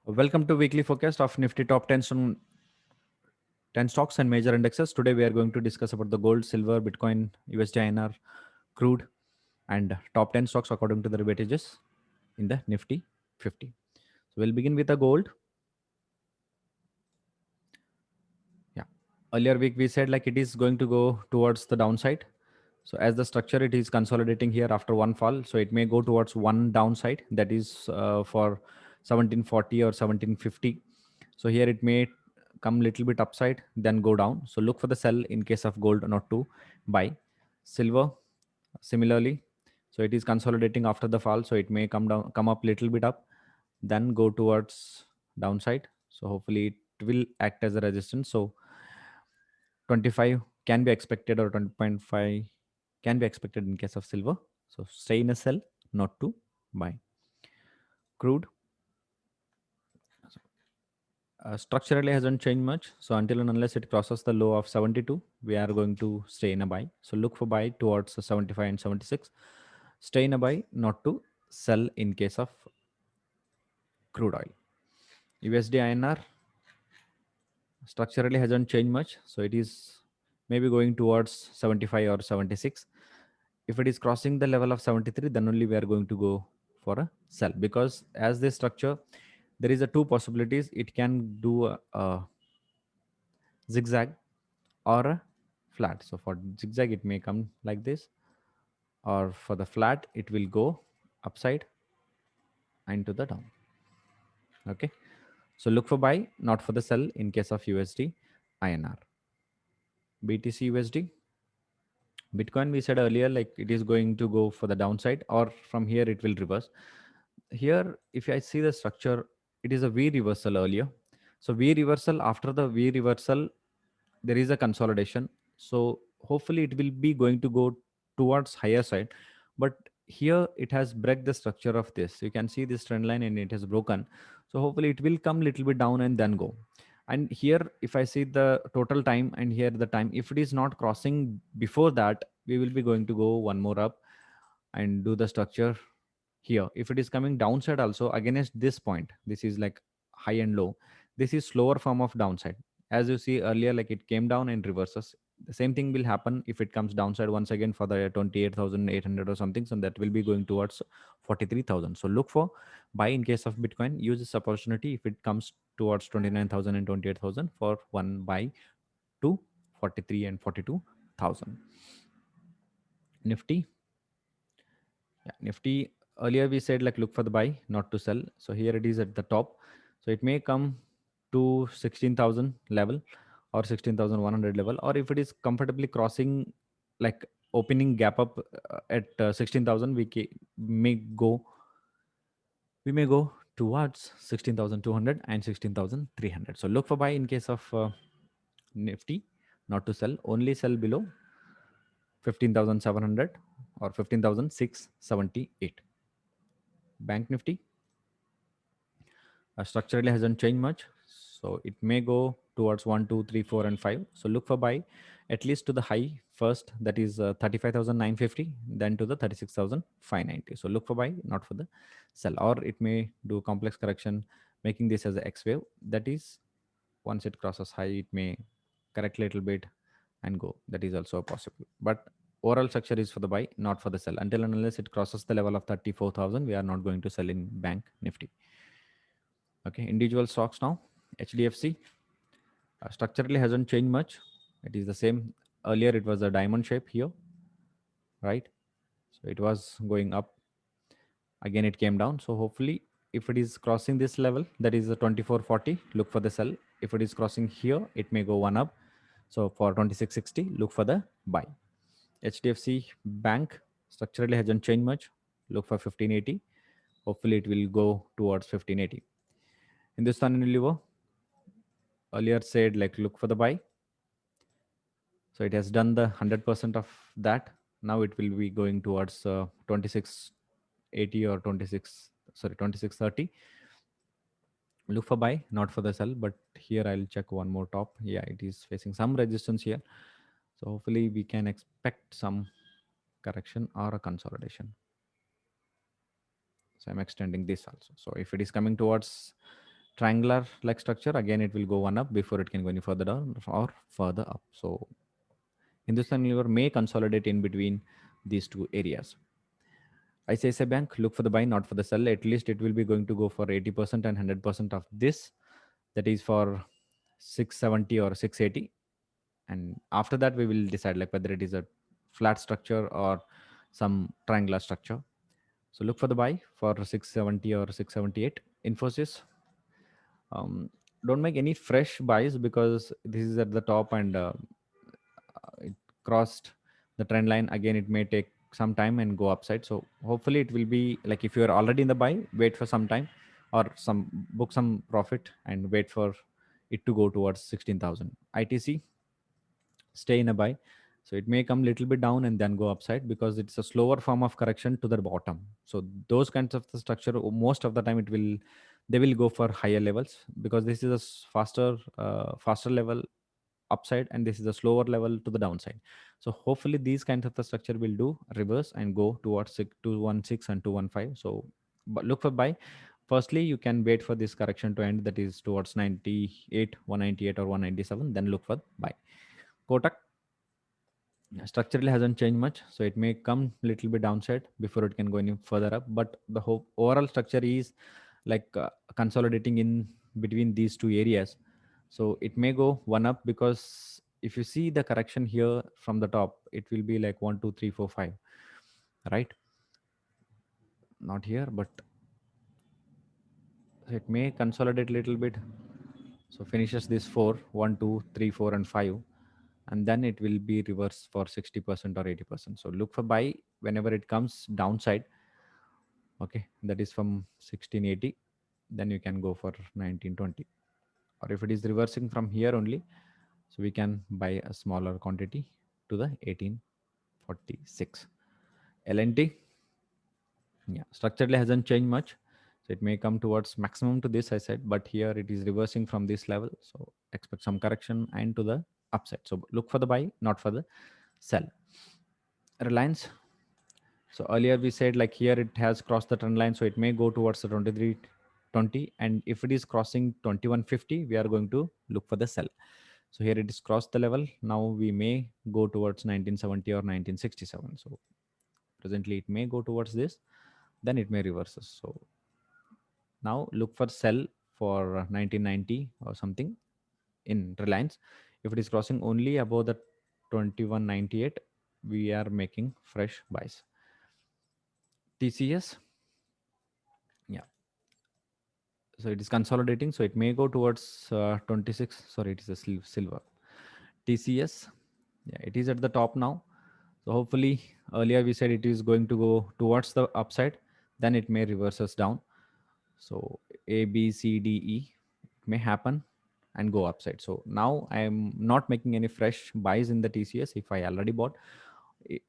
Welcome to weekly forecast of Nifty top 10 stocks and major indexes. Today we are going to discuss about the gold, silver, Bitcoin, USD INR, crude, and top 10 stocks according to the weightages in the Nifty 50. So we'll begin with the gold. Yeah. Earlier week we said like it is going to go towards the downside. So as the structure it is consolidating here after one fall. So it may go towards one downside, that is for 1740 or 1750. So here it may come little bit upside, then go down. So look for the sell in case of gold, not to buy. Silver, similarly. So it is consolidating after the fall. So it may come up little bit up, then go towards downside. So hopefully it will act as a resistance. So 25 can be expected, or 20.5 can be expected in case of silver. So stay in a sell, not to buy. Crude, structurally hasn't changed much. So until and unless it crosses the low of 72, we are going to stay in a buy. So look for buy towards the 75 and 76. Stay in a buy, not to sell in case of crude oil. USD INR structurally hasn't changed much. So it is maybe going towards 75 or 76. If it is crossing the level of 73, then only we are going to go for a sell, because as this structure there is a two possibilities. It can do a zigzag or a flat. So for zigzag it may come like this, or for the flat it will go upside and to the down. Okay, so look for buy, not for the sell in case of USD INR. BTC USD, Bitcoin, we said earlier, like it is going to go for the downside, or from here it will reverse. Here, if I see the structure, it is a V reversal earlier. So V reversal, after the V reversal, there is a consolidation. So hopefully it will be going to go towards higher side. But here it has break the structure of this. You can see this trend line and it has broken. So hopefully it will come little bit down and then go. And here, if I see the total time and here the time, if it is not crossing before that, we will be going to go one more up and do the structure here. If it is coming downside also against this point, this is like high and low, this is slower form of downside. As you see earlier, like it came down and reverses. The same thing will happen if it comes downside once again for the 28,800 or something. So that will be going towards 43,000. So look for buy in case of Bitcoin. Use this opportunity if it comes towards 29,000 and 28,000 for one buy to 43 and 42,000. Nifty, yeah, Nifty, earlier we said like look for the buy, not to sell. So here it is at the top. So it may come to 16,000 level or 16,100 level, or if it is comfortably crossing, like opening gap up at 16,000, we may go towards 16,200 and 16,300. So look for buy in case of Nifty, not to sell. Only sell below 15,700 or 15,678. Bank Nifty, structurally hasn't changed much. So it may go towards 1, 2, 3, 4, and 5. So look for buy at least to the high first, that is 35,950, then to the 36,590. So look for buy, not for the sell. Or it may do complex correction, making this as a X wave. That is, once it crosses high, it may correct a little bit and go. That is also possible. But overall structure is for the buy, not for the sell. Until and unless it crosses the level of 34,000, we are not going to sell in Bank Nifty. Okay, individual stocks now. HDFC, structurally hasn't changed much. It is the same. Earlier it was a diamond shape here, right? So it was going up. Again it came down. So hopefully if it is crossing this level, that is the 2440, look for the sell. If it is crossing here, it may go one up. So for 2660, look for the buy. HDFC Bank, structurally hasn't changed much. Look for 1580. Hopefully it will go towards 1580. Hindustan Unilever, earlier said like look for the buy. So it has done the 100% of that. Now it will be going towards 2680 or 2630. Look for buy, not for the sell. But here I'll check one more top. Yeah, it is facing some resistance here. So hopefully we can expect some correction or a consolidation. So I'm extending this also. So if it is coming towards triangular like structure, again it will go one up before it can go any further down or further up. So Hindustan Unilever may consolidate in between these two areas. ICICI Bank, look for the buy, not for the sell. At least it will be going to go for 80% and 100% of this. That is for 670 or 680. And after that, we will decide like whether it is a flat structure or some triangular structure. So look for the buy for 670 or 678. Infosys, don't make any fresh buys because this is at the top and it crossed the trend line. Again, it may take some time and go upside. So hopefully it will be like if you are already in the buy, wait for some time or some book some profit and wait for it to go towards 16,000. ITC, stay in a buy. So it may come little bit down and then go upside because it's a slower form of correction to the bottom. So those kinds of the structure, most of the time it will, they will go for higher levels because this is a faster level upside and this is a slower level to the downside. So hopefully these kinds of the structure will do reverse and go towards 216 and 215. So but look for buy. Firstly, you can wait for this correction to end, that is towards 98, 198 or 197, then look for buy. Kotak, structurally hasn't changed much, so it may come little bit downside before it can go any further up, but the whole overall structure is like consolidating in between these two areas. So it may go one up because if you see the correction here from the top, it will be like 1 2 3 4 5, right? Not here, but it may consolidate little bit. So finishes this 4 1 2 3 4 and 5, and then it will be reversed for 60% or 80%. So look for buy whenever it comes downside. Okay, that is from 1680, then you can go for 1920. Or if it is reversing from here only, so we can buy a smaller quantity to the 1846. LNT, yeah, structurally hasn't changed much. So it may come towards maximum to this, I said, but here it is reversing from this level. So expect some correction and to the upside. So look for the buy, not for the sell. Reliance. So earlier we said like here it has crossed the trend line, so it may go towards the 2320. And if it is crossing 2150, we are going to look for the sell. So here it is crossed the level. Now we may go towards 1970 or 1967. So presently it may go towards this, then it may reverses. So now look for sell for 1990 or something in Reliance. If it is crossing only above the 2198, we are making fresh buys. TCS, yeah, so it is consolidating, so it may go towards 26. Sorry, it is a silver. TCS, yeah, it is at the top now. So hopefully earlier we said it is going to go towards the upside, then it may reverse us down. So A, B, C, D, E may happen and go upside. So now I am not making any fresh buys in the TCS. If I already bought,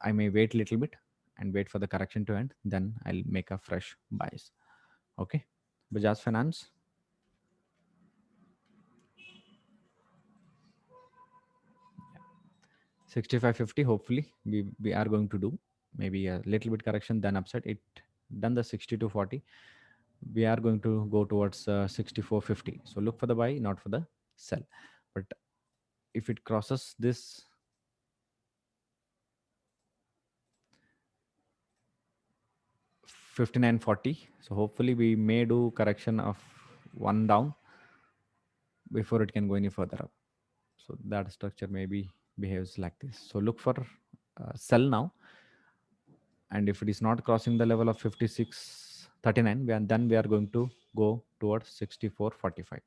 I may wait a little bit and wait for the correction to end. Then I'll make a fresh buys. Okay. Bajaj Finance. 6550, hopefully we are going to do maybe a little bit correction, then upside it done the 60 to 40. We are going to go towards 6450. So look for the buy, not for the sell. But if it crosses this 5940, so hopefully we may do correction of one down before it can go any further up. So that structure maybe behaves like this. So look for sell now, and if it is not crossing the level of 5639, then we are going to go towards 6445,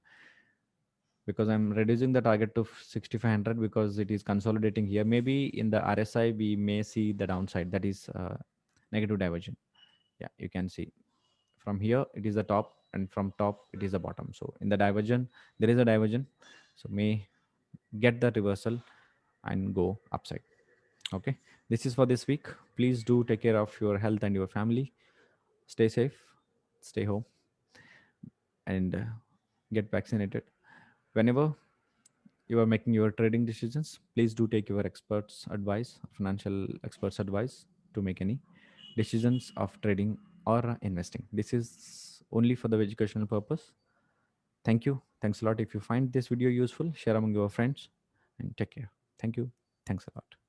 because I'm reducing the target to 6500 because it is consolidating here. Maybe in the RSI we may see the downside, that is negative divergence. Yeah, you can see from here it is the top and from top it is the bottom. So in the divergence there is a divergence, so may get the reversal and go upside. Okay, this is for this week. Please do take care of your health and your family. Stay safe, stay home, and get vaccinated. Whenever you are making your trading decisions, please do take your experts advice, financial experts advice, to make any decisions of trading or investing. This is only for the educational purpose. Thank you. Thanks a lot. If you find this video useful, share among your friends and take care. Thank you. Thanks a lot.